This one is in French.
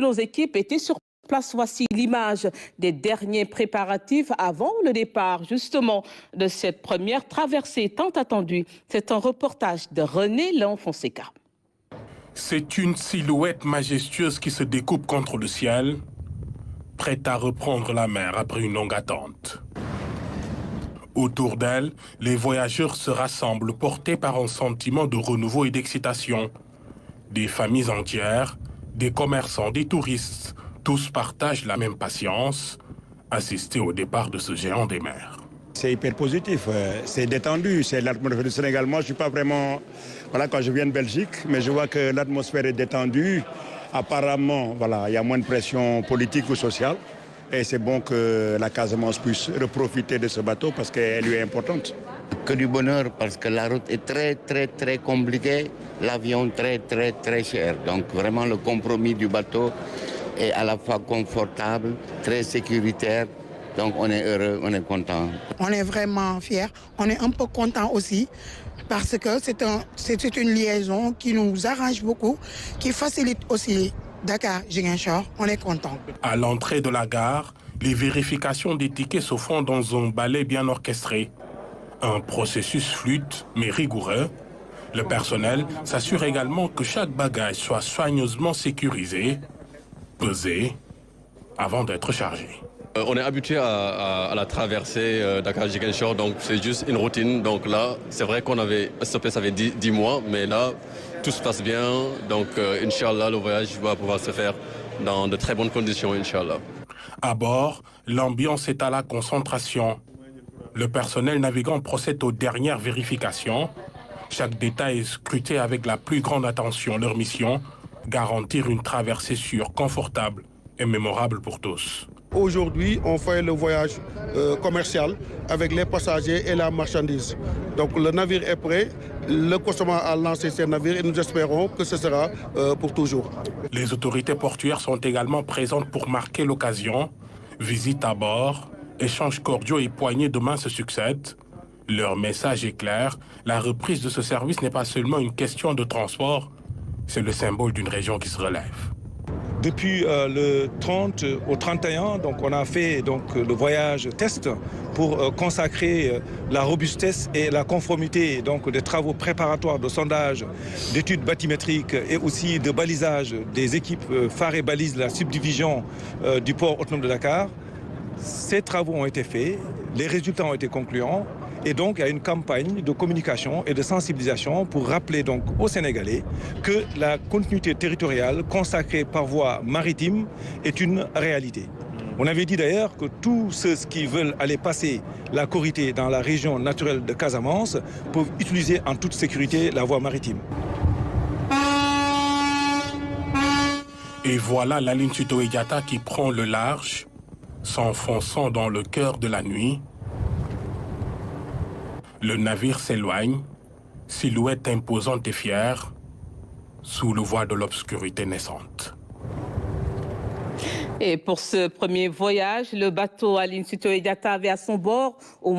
nos équipes étaient sur place. Voici l'image des derniers préparatifs avant le départ justement de cette première traversée tant attendue. C'est un reportage de René Léon Fonseca. C'est une silhouette majestueuse qui se découpe contre le ciel, prête à reprendre la mer après une longue attente. Autour d'elle, les voyageurs se rassemblent, portés par un sentiment de renouveau et d'excitation. Des familles entières, des commerçants, des touristes, tous partagent la même patience, assister au départ de ce géant des mers. C'est hyper positif, c'est détendu, c'est l'atmosphère du Sénégal. Moi, je ne suis pas vraiment... Voilà, quand je viens de Belgique, mais je vois que l'atmosphère est détendue. Apparemment, voilà, il y a moins de pression politique ou sociale. Et c'est bon que la Casamance puisse reprofiter de ce bateau parce qu'elle lui est importante. Que du bonheur parce que la route est très compliquée, l'avion très cher. Donc vraiment le compromis du bateau est à la fois confortable, très sécuritaire. Donc on est heureux, on est content. On est vraiment fiers, on est un peu content aussi parce que c'est une liaison qui nous arrange beaucoup, qui facilite aussi Dakar-Ziguinchor, on est content. À l'entrée de la gare, les vérifications des tickets se font dans un balai bien orchestré. Un processus fluide mais rigoureux. Le personnel s'assure également que chaque bagage soit soigneusement sécurisé, pesé, avant d'être chargé. On est habitué à la traversée Dakar-Ziguinchor, donc c'est juste une routine. Donc là, c'est vrai qu'on avait stoppé, ça fait 10 mois, mais là, tout se passe bien. Donc, Inch'Allah, le voyage va pouvoir se faire dans de très bonnes conditions, Inch'Allah. À bord, l'ambiance est à la concentration. Le personnel navigant procède aux dernières vérifications. Chaque détail est scruté avec la plus grande attention. Leur mission, garantir une traversée sûre, confortable et mémorable pour tous. Aujourd'hui, on fait le voyage commercial avec les passagers et la marchandise. Donc le navire est prêt, le consommateur a lancé ses navires et nous espérons que ce sera pour toujours. Les autorités portuaires sont également présentes pour marquer l'occasion. Visite à bord, échanges cordiaux et poignées de main se succèdent. Leur message est clair, la reprise de ce service n'est pas seulement une question de transport, c'est le symbole d'une région qui se relève. Depuis le 30 au 31, donc on a fait le voyage test pour consacrer la robustesse et la conformité des travaux préparatoires de sondage, d'études bathymétriques et aussi de balisage des équipes phares et balises de la subdivision du port autonome de Dakar. Ces travaux ont été faits, les résultats ont été concluants. Et donc, il y a une campagne de communication et de sensibilisation pour rappeler aux Sénégalais que la continuité territoriale consacrée par voie maritime est une réalité. On avait dit d'ailleurs que tous ceux qui veulent aller passer la Korité dans la région naturelle de Casamance peuvent utiliser en toute sécurité la voie maritime. Et voilà l'Aline Sitoé Diatta qui prend le large, s'enfonçant dans le cœur de la nuit. Le navire s'éloigne, silhouette imposante et fière, sous le voile de l'obscurité naissante. Et pour ce premier voyage, le bateau Aline Sitoé Diatta avait à son bord au